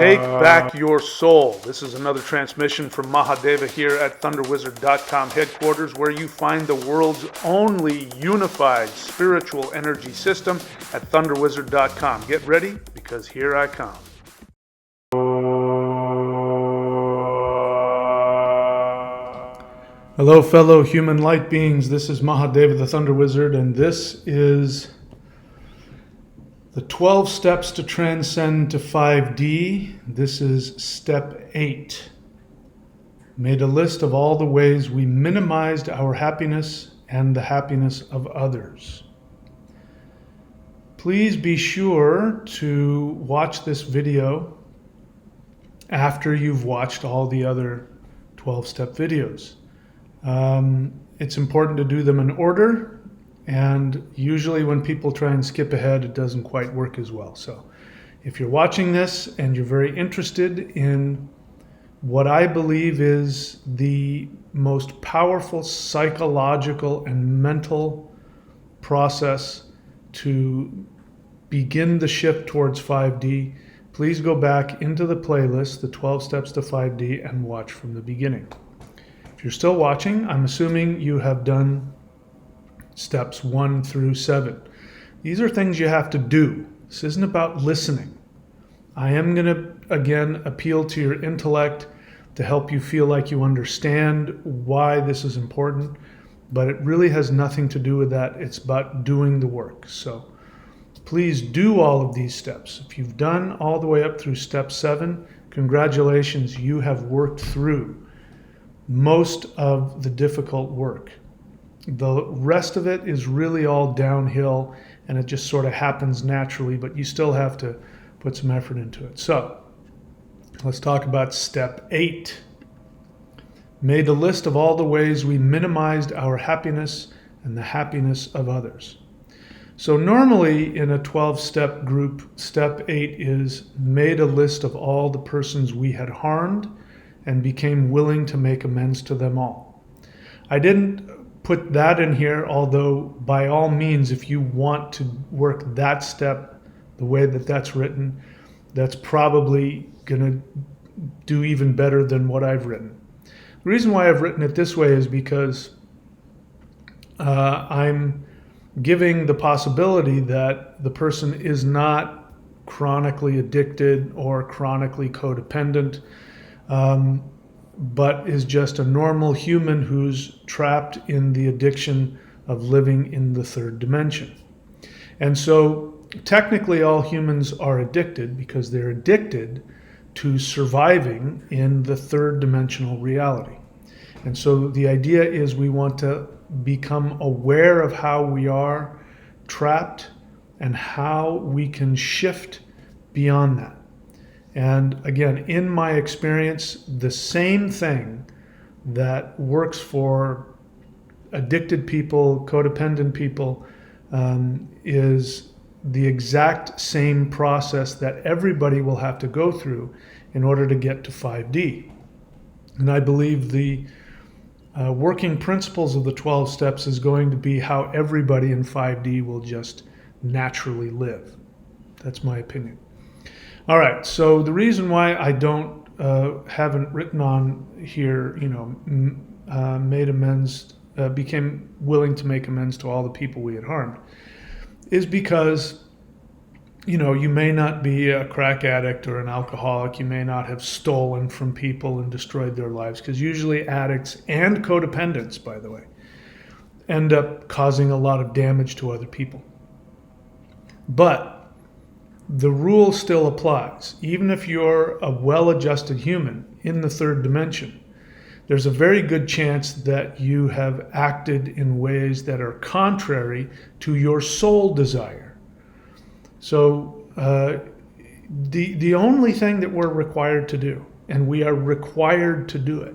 Take back your soul. This is another transmission from Mahadeva here at ThunderWizard.com headquarters, where you find the world's only unified spiritual energy system at ThunderWizard.com. Get ready, because here I come. Hello, fellow human light beings. This is Mahadeva the Thunder Wizard, and this is the 12 steps to transcend to 5D. This is step 8. Made a list of all the ways we minimized our happiness and the happiness of others. Please be sure to watch this video after you've watched all the other 12-step videos. It's important to do them in order, and usually when people try and skip ahead, it doesn't quite work as well. So if you're watching this and you're very interested in what I believe is the most powerful psychological and mental process to begin the shift towards 5D, please go back into the playlist, the 12 Steps to 5D, and watch from the beginning. If you're still watching, I'm assuming you have done steps 1 through 7. These are things you have to do. This isn't about listening. I am going to, again, appeal to your intellect to help you feel like you understand why this is important, but it really has nothing to do with that. It's about doing the work. So please do all of these steps. If you've done all the way up through step 7, congratulations, you have worked through most of the difficult work. The rest of it is really all downhill, and it just sort of happens naturally, but you still have to put some effort into it. So let's talk about step 8. Made a list of all the ways we minimized our happiness and the happiness of others. So normally in a 12-step group, step 8 is made a list of all the persons we had harmed and became willing to make amends to them all. I didn't put that in here, although by all means, if you want to work that step the way that that's written, that's probably going to do even better than what I've written. The reason why I've written it this way is because I'm giving the possibility that the person is not chronically addicted or chronically codependent, but is just a normal human who's trapped in the addiction of living in the third dimension. And so technically all humans are addicted because they're addicted to surviving in the third dimensional reality. And so the idea is we want to become aware of how we are trapped and how we can shift beyond that. And again, in my experience, the same thing that works for addicted people, codependent people, is the exact same process that everybody will have to go through in order to get to 5D. And I believe the working principles of the 12 steps is going to be how everybody in 5D will just naturally live. That's my opinion. All right, so the reason why I haven't written on here, made amends, became willing to make amends to all the people we had harmed, is because, you may not be a crack addict or an alcoholic. You may not have stolen from people and destroyed their lives, because usually addicts and codependents, by the way, end up causing a lot of damage to other people. But the rule still applies. Even if you're a well-adjusted human in the third dimension, there's a very good chance that you have acted in ways that are contrary to your soul desire. So the only thing that we're required to do, and we are required to do it,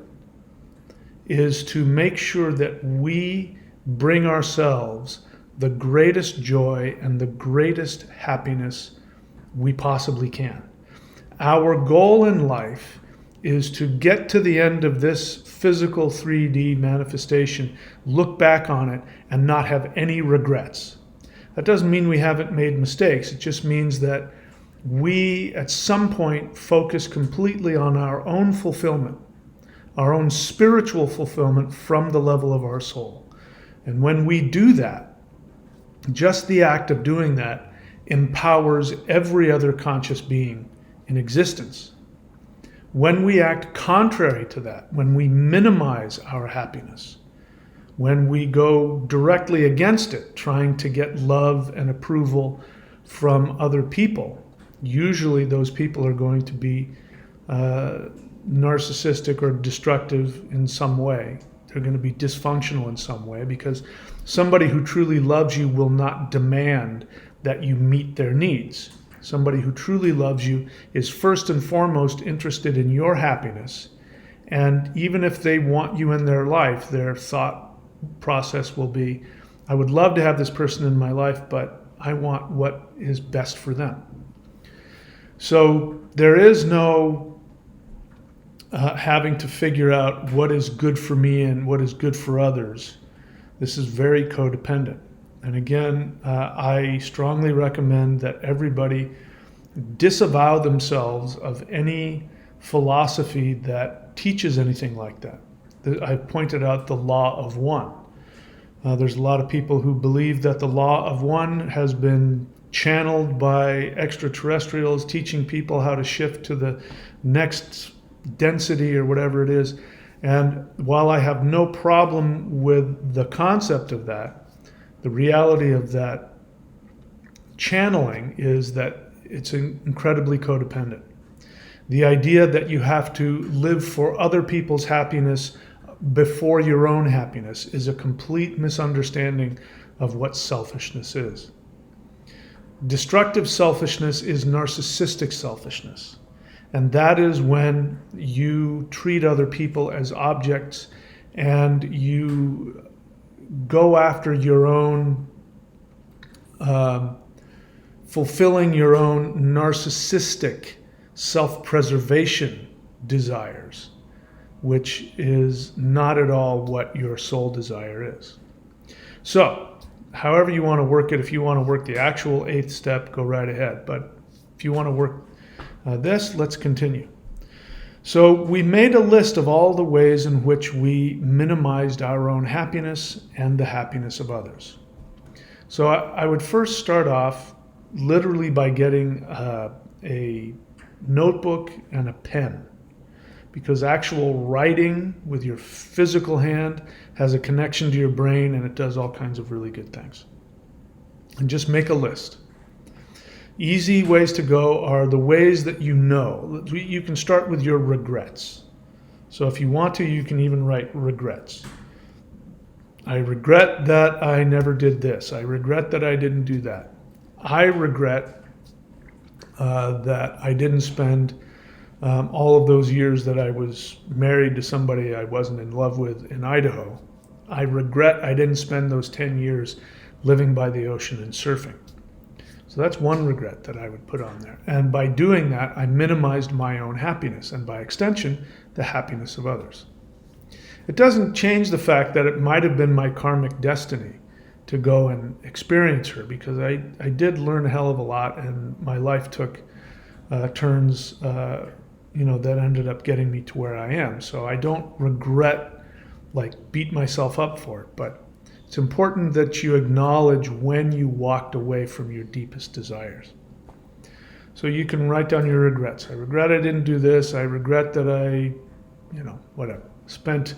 is to make sure that we bring ourselves the greatest joy and the greatest happiness we possibly can. Our goal in life is to get to the end of this physical 3D manifestation, look back on it, and not have any regrets. That doesn't mean we haven't made mistakes. It just means that we at some point focus completely on our own fulfillment, our own spiritual fulfillment from the level of our soul. And when we do that, just the act of doing that empowers every other conscious being in existence. When we act contrary to that, when we minimize our happiness, when we go directly against it, trying to get love and approval from other people, usually those people are going to be narcissistic or destructive in some way. They're going to be dysfunctional in some way, because somebody who truly loves you will not demand that you meet their needs. Somebody who truly loves you is first and foremost interested in your happiness. And even if they want you in their life, their thought process will be, I would love to have this person in my life, but I want what is best for them. So there is no having to figure out what is good for me and what is good for others. This is very codependent. And again, I strongly recommend that everybody disavow themselves of any philosophy that teaches anything like that. I pointed out the law of one. There's a lot of people who believe that the law of one has been channeled by extraterrestrials teaching people how to shift to the next density or whatever it is. And while I have no problem with the concept of that, the reality of that channeling is that it's incredibly codependent. The idea that you have to live for other people's happiness before your own happiness is a complete misunderstanding of what selfishness is. Destructive selfishness is narcissistic selfishness. And that is when you treat other people as objects and you go after your own, fulfilling your own narcissistic self-preservation desires, which is not at all what your soul desire is. So, however you want to work it, if you want to work the actual 8th step, go right ahead. But if you want to work this, let's continue. So we made a list of all the ways in which we minimized our own happiness and the happiness of others. So I would first start off literally by getting a notebook and a pen, because actual writing with your physical hand has a connection to your brain and it does all kinds of really good things. And just make a list. Easy ways to go are the ways that you know. You can start with your regrets. So if you want to, you can even write regrets. I regret that I never did this. I regret that I didn't do that. I regret that I didn't spend all of those years that I was married to somebody I wasn't in love with in Idaho. I regret I didn't spend those 10 years living by the ocean and surfing. So that's one regret that I would put on there. And by doing that, I minimized my own happiness and by extension, the happiness of others. It doesn't change the fact that it might have been my karmic destiny to go and experience her, because I did learn a hell of a lot and my life took turns that ended up getting me to where I am. So I don't regret, beat myself up for it, but it's important that you acknowledge when you walked away from your deepest desires. So you can write down your regrets. I regret I didn't do this. I regret that I, spent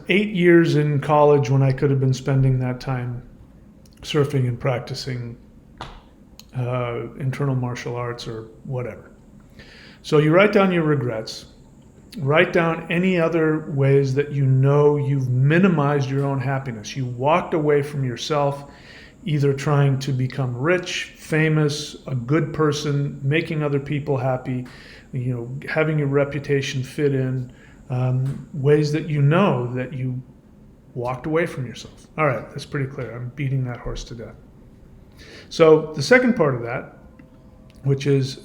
8 years in college when I could have been spending that time surfing and practicing internal martial arts or whatever. So you write down your regrets. Write down any other ways that you know you've minimized your own happiness. You walked away from yourself, either trying to become rich, famous, a good person, making other people happy, having your reputation fit in, ways that you know that you walked away from yourself. All right, that's pretty clear. I'm beating that horse to death. So the second part of that, which is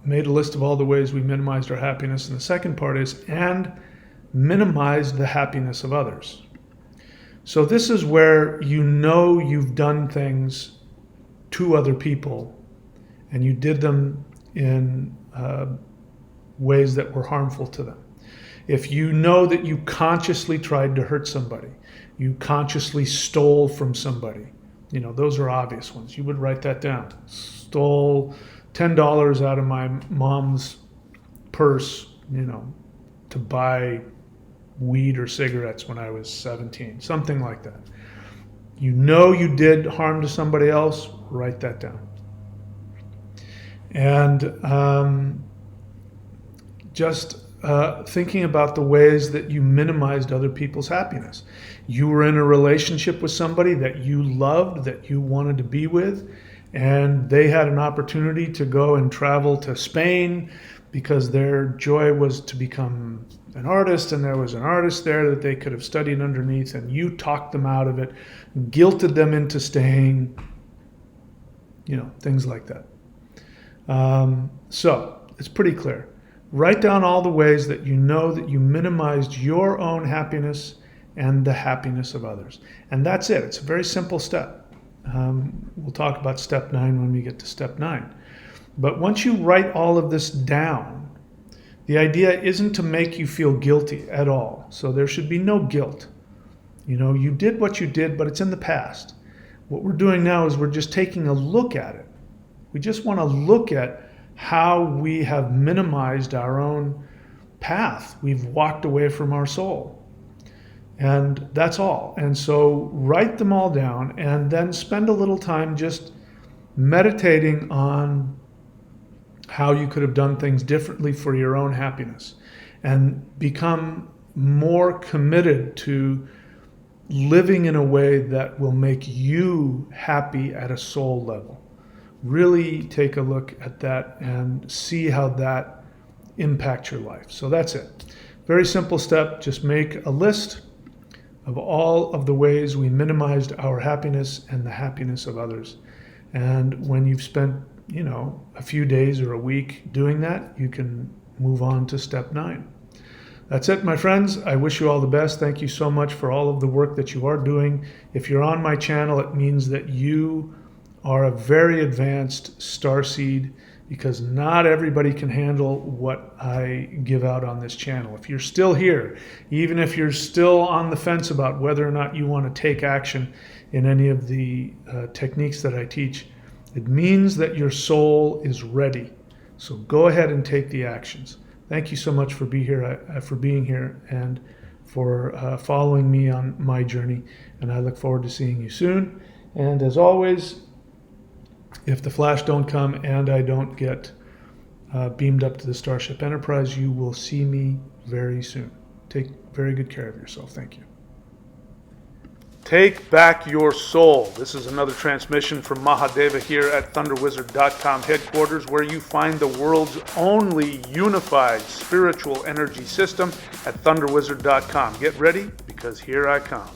made a list of all the ways we minimized our happiness. And the second part is, and minimized the happiness of others. So this is where you know you've done things to other people, and you did them in ways that were harmful to them. If you know that you consciously tried to hurt somebody, you consciously stole from somebody, those are obvious ones. You would write that down. Stole $10 out of my mom's purse, to buy weed or cigarettes when I was 17, something like that. You did harm to somebody else, write that down. And just thinking about the ways that you minimized other people's happiness. You were in a relationship with somebody that you loved, that you wanted to be with, and they had an opportunity to go and travel to Spain because their joy was to become an artist, and there was an artist there that they could have studied underneath, and you talked them out of it, guilted them into staying, things like that. So it's pretty clear. Write down all the ways that you know that you minimized your own happiness and the happiness of others. And that's it. It's a very simple step. We'll talk about step 9 when we get to step 9. But once you write all of this down, the idea isn't to make you feel guilty at all. So there should be no guilt. You did what you did, but it's in the past. What we're doing now is we're just taking a look at it. We just want to look at how we have minimized our own path. We've walked away from our soul. And that's all. And so write them all down and then spend a little time just meditating on how you could have done things differently for your own happiness, and become more committed to living in a way that will make you happy at a soul level. Really take a look at that and see how that impacts your life. So that's it. Very simple step. Just make a list of all of the ways we minimized our happiness and the happiness of others. And when you've spent, a few days or a week doing that, you can move on to step 9. That's it, my friends. I wish you all the best. Thank you so much for all of the work that you are doing. If you're on my channel, it means that you are a very advanced starseed, because not everybody can handle what I give out on this channel. If you're still here, even if you're still on the fence about whether or not you want to take action in any of the techniques that I teach, it means that your soul is ready. So go ahead and take the actions. Thank you so much for being here and for following me on my journey. And I look forward to seeing you soon. And as always, if the flash don't come and I don't get beamed up to the Starship Enterprise, you will see me very soon. Take very good care of yourself. Thank you. Take back your soul. This is another transmission from Mahadeva here at ThunderWizard.com headquarters, where you find the world's only unified spiritual energy system at ThunderWizard.com. Get ready, because here I come.